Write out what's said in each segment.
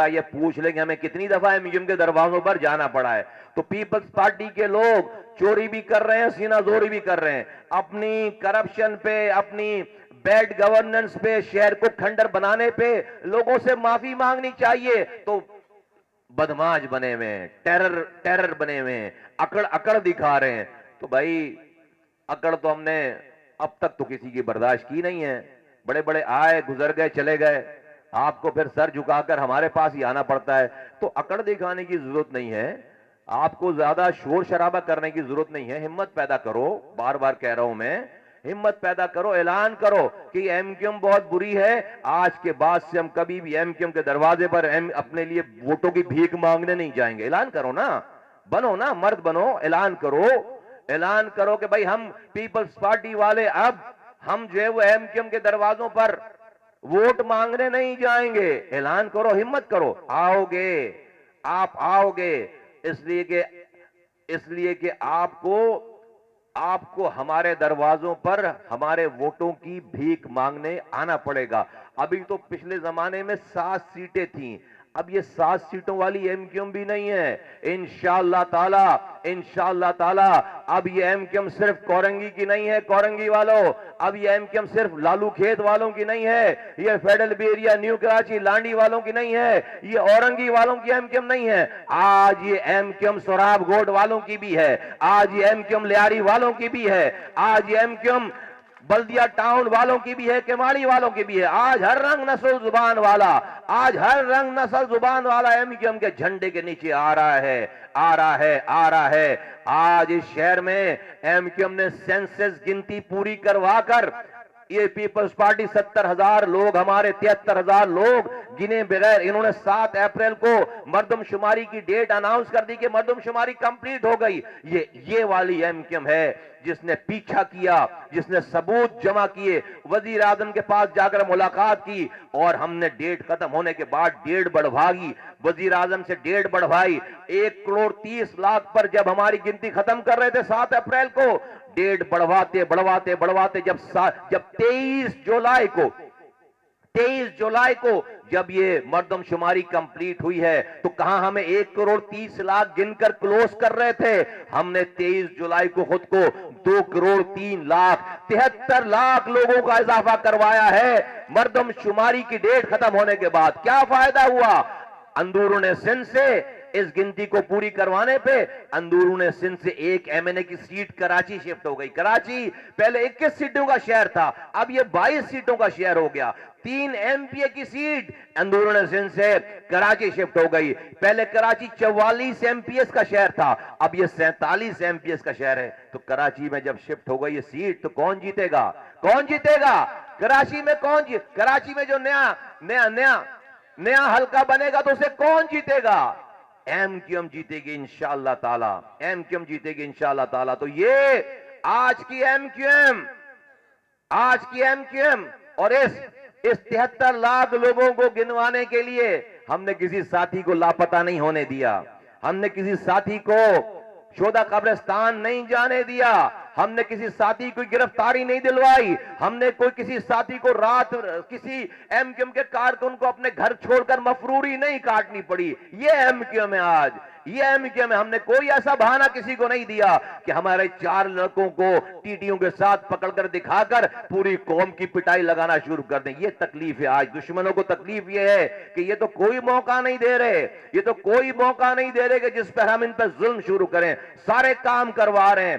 یہ پوچھ لیں گے ہمیں کتنی دفعہ ایم کے دروازوں پر جانا پڑا ہے. تو پیپلز پارٹی کے لوگ چوری بھی کر رہے ہیں, سینہ زوری بھی کر رہے ہیں, اپنی کرپشن پہ, اپنی بیڈ گورننس پہ, شہر کو کھنڈر بنانے پہ لوگوں سے معافی مانگنی چاہیے. تو بدماش بنے ہوئے ہیں, ٹیرر بنے ہوئے ہیں, اکڑ دکھا رہے ہیں. تو بھائی اکڑ تو ہم نے اب تک تو کسی کی برداشت کی نہیں ہے. بڑے بڑے آئے گزر گئے چلے گئے, آپ کو پھر سر جھکا کر ہمارے پاس ہی آنا پڑتا ہے. تو اکڑ دکھانے کی ضرورت نہیں ہے, آپ کو زیادہ شور شرابہ کرنے کی ضرورت نہیں ہے. ہمت پیدا کرو, بار بار کہہ رہا ہوں میں, ہمت پیدا کرو, اعلان کرو کہ ایم کیو ایم بہت بری ہے. آج کے بعد سے ہم کبھی بھی ایم کیو ایم کے دروازے پر اپنے لیے ووٹوں کی بھیک مانگنے نہیں جائیں گے. اعلان کرو نا, بنو نا, مرد بنو, اعلان کرو کہ بھائی ہم پیپلز پارٹی والے اب ہم جو ہے وہ ایم کیو ایم کے دروازوں پر ووٹ مانگنے نہیں جائیں گے. اعلان کرو, ہمت کرو, آؤ گے, آپ آؤ گے. اس لیے کہ آپ کو ہمارے دروازوں پر ہمارے ووٹوں کی بھیک مانگنے آنا پڑے گا. ابھی تو پچھلے زمانے میں 7 سیٹیں تھیں, اب یہ 7 سیٹوں والی ایم کیو ایم بھی نہیں ہے. انشاءاللہ تعالی اب یہ ایم کیو ایم صرف کورنگی کی نہیں ہے. کورنگی والوں, اب یہ ایم کیو ایم صرف لالو کھیت والوں کی نہیں ہے, یہ فیڈرل بیریا, نیو کراچی, لانڈی والوں کی نہیں ہے, یہ اورنگی والوں کی ایم کیو ایم نہیں ہے. آج یہ ایم کیو ایم سوراب گوڈ والوں کی بھی ہے, آج یہ ایم کیو ایم لیاری والوں کی بھی ہے, آج یہ ایم کیو ایم بلدیہ ٹاؤن والوں کی بھی ہے, کماڑی والوں کی بھی ہے. آج ہر رنگ نسل زبان والا ایم کیو ایم کے جھنڈے کے نیچے آ رہا ہے. آج اس شہر میں ایم کیو ایم نے سینسس گنتی پوری کروا کر یہ پیپلز پارٹی 70,000 لوگ, ہمارے 73,000 لوگ گنے بغیر, انہوں نے 7 اپریل کو مردم شماری کی ڈیٹ اناؤنس کر دی کہ مردم شماری کمپلیٹ ہو گئی. یہ والی ایم کیو ایم ہے جس نے پیچھا کیا, جس نے ثبوت جمع کیے, وزیر اعظم کے پاس جا کر ملاقات کی, اور ہم نے ڈیٹ ختم ہونے کے بعد ڈیٹ بڑھوائی, وزیر اعظم سے ڈیٹ بڑھوائی. 1,30,00,000 پر جب ہماری گنتی ختم کر رہے تھے 7 اپریل کو, ڈیٹ بڑھواتے جب 23 جولائی کو جب یہ مردم شماری کمپلیٹ ہوئی ہے, تو کہاں ہمیں 1,30,00,000 گن کر کلوز کر رہے تھے, ہم نے 23 جولائی کو خود کو 2,03,73,00,000 لوگوں کا اضافہ کروایا ہے. مردم شماری کی ڈیٹ ختم ہونے کے بعد کیا فائدہ ہوا؟ اندورون سندھ سے اس گنتی کو پوری کروانے پہ اندورون سندھ سے ایک ایم این اے کی سیٹ کراچی شفٹ ہو گئی. کراچی پہلے 21 سیٹوں کا شہر تھا, اب یہ 22 سیٹوں کا شہر ہو گیا. 3 ایم پی اے کی سیٹ اندورون سندھ سے کراچی شفٹ ہو گئی. پہلے کراچی 44 ایم پی ایس کا شہر تھا, اب یہ 47 ایم پی ایس کا شہر ہے. تو کراچی میں جب شفٹ ہو گئی یہ سیٹ, تو کون جیتے گا؟ کراچی میں جو نیا حلقہ بنے گا تو اسے کون جیتے گا؟ ایم کیو ایم جیتے گی انشاءاللہ تعالی. تو یہ آج کی ایم کیو ایم اور اس 73,00,000 لوگوں کو گنوانے کے لیے ہم نے کسی ساتھی کو لاپتہ نہیں ہونے دیا, ہم نے کسی ساتھی کو شہداء قبرستان نہیں جانے دیا, ہم نے کسی ساتھی کو گرفتاری نہیں دلوائی, ہم نے کسی ساتھی کو رات کسی ایم کیو ایم کے کارکن کو اپنے گھر چھوڑ کر مفروری نہیں کاٹنی پڑی. یہ ایم کیو ایم ہے آج, یہ ایم کیو ایم ہے. ہم نے کوئی ایسا بہانہ کسی کو نہیں دیا کہ ہمارے 4 لڑکوں کو ٹیٹیوں کے ساتھ پکڑ کر دکھا کر پوری قوم کی پٹائی لگانا شروع کر دیں. یہ تکلیف ہے آج دشمنوں کو. تکلیف یہ ہے کہ یہ تو کوئی موقع نہیں دے رہے, کہ جس پر ہم ان پر ظلم شروع کریں. سارے کام کروا رہے ہیں,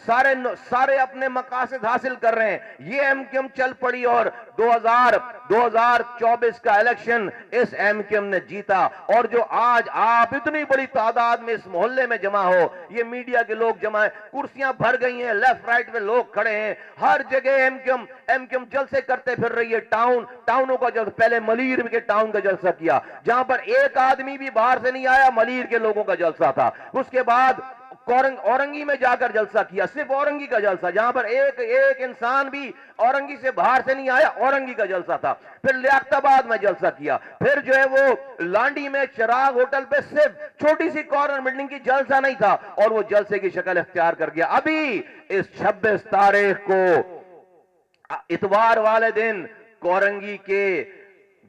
سارے اپنے مقاصد حاصل کر رہے ہیں. یہ ایم کیو ایم چل پڑی اور 2024 کا الیکشن اس ایم کیو ایم نے جیتا. اور جو آج آپ اتنی بڑی تعداد میں اس محلے میں جمع ہو, یہ میڈیا کے لوگ جمع ہیں, کرسیاں بھر گئی ہیں, لیفٹ رائٹ میں لوگ کھڑے ہیں, ہر جگہ ایم کیو ایم جلسے کرتے پھر رہی ہے. ٹاؤنوں کا جلسہ, پہلے ملیر کے ٹاؤن کا جلسہ کیا جہاں پر ایک آدمی بھی باہر سے نہیں آیا, ملیر کے لوگوں کا جلسہ تھا. اس کے بعد اورنگی میں جا کر جلسہ کیا, صرف اورنگی کا جلسہ, جہاں پر ایک انسان بھی اورنگی سے باہر سے نہیں آیا, اورنگی کا جلسہ تھا. پھر لیاقت آباد میں جلسہ کیا, پھر جو ہے وہ لانڈی میں چراغ ہوٹل پہ صرف چھوٹی سی کارنر بلڈنگ کی جلسہ نہیں تھا, اور وہ جلسے کی شکل اختیار کر گیا. ابھی اس 26 تاریخ کو اتوار والے دن کورنگی کے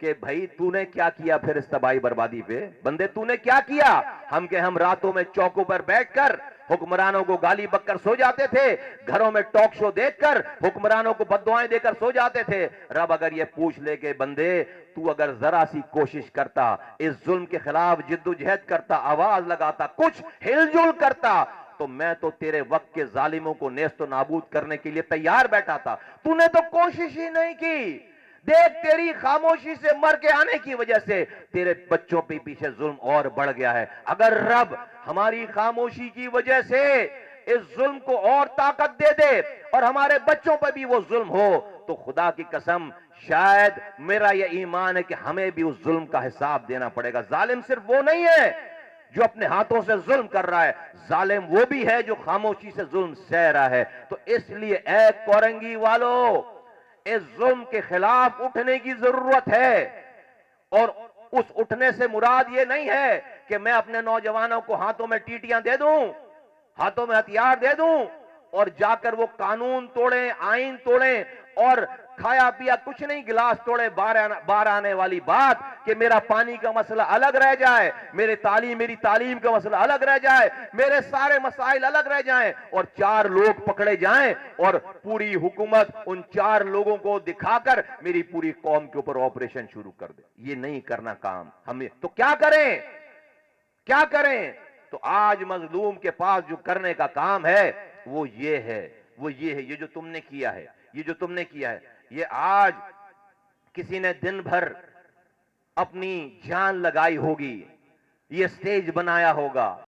کہ بھائی تو نے کیا کیا پھر اس تباہی بربادی پہ؟ بندے تو نے کیا کیا؟ ہم راتوں میں چوکوں پر بیٹھ کر حکمرانوں کو گالی بک کر سو جاتے تھے، گھروں میں ٹاک شو دیکھ کر حکمرانوں کو بددعائیں دے کر سو جاتے تھے۔ رب اگر یہ پوچھ لے کہ بندے تو اگر ذرا سی کوشش کرتا، اس ظلم کے خلاف جدوجہد کرتا، آواز لگاتا، کچھ ہل جل کرتا، تو میں تو تیرے وقت کے ظالموں کو نیست و نابود کرنے کے لیے تیار بیٹھا تھا۔ تو نے تو کوشش ہی نہیں کی۔ دیکھ تیری خاموشی سے مر کے آنے کی وجہ سے تیرے بچوں پہ پیچھے ظلم اور بڑھ گیا ہے۔ اگر رب ہماری خاموشی کی وجہ سے اس ظلم کو اور طاقت دے دے اور ہمارے بچوں پر بھی وہ ظلم ہو تو خدا کی قسم شاید میرا یہ ایمان ہے کہ ہمیں بھی اس ظلم کا حساب دینا پڑے گا۔ ظالم صرف وہ نہیں ہے جو اپنے ہاتھوں سے ظلم کر رہا ہے، ظالم وہ بھی ہے جو خاموشی سے ظلم سہ رہا ہے۔ تو اس لیے اے کورنگی والو، اس ظلم کے خلاف اٹھنے کی ضرورت ہے، اور اس اٹھنے سے مراد یہ نہیں ہے کہ میں اپنے نوجوانوں کو ہاتھوں میں ٹیٹیاں دے دوں، ہاتھوں میں ہتھیار دے دوں اور جا کر وہ قانون توڑیں، آئین توڑیں اور کھایا پیا کچھ نہیں گلاس توڑے باہر آنے والی بات کہ میرا پانی کا مسئلہ الگ رہ جائے، میری تعلیم کا مسئلہ الگ رہ جائے، میرے سارے مسائل الگ رہ جائیں اور 4 لوگ پکڑے جائیں اور پوری حکومت ان 4 لوگوں کو دکھا کر میری پوری قوم کے اوپر آپریشن شروع کر دے۔ یہ نہیں کرنا کام ہمیں۔ تو کیا کریں؟ کیا کریں؟ تو آج مظلوم کے پاس جو کرنے کا کام ہے وہ یہ ہے، یہ جو تم نے کیا ہے، یہ آج کسی نے دن بھر اپنی جان لگائی ہوگی، یہ سٹیج بنایا ہوگا،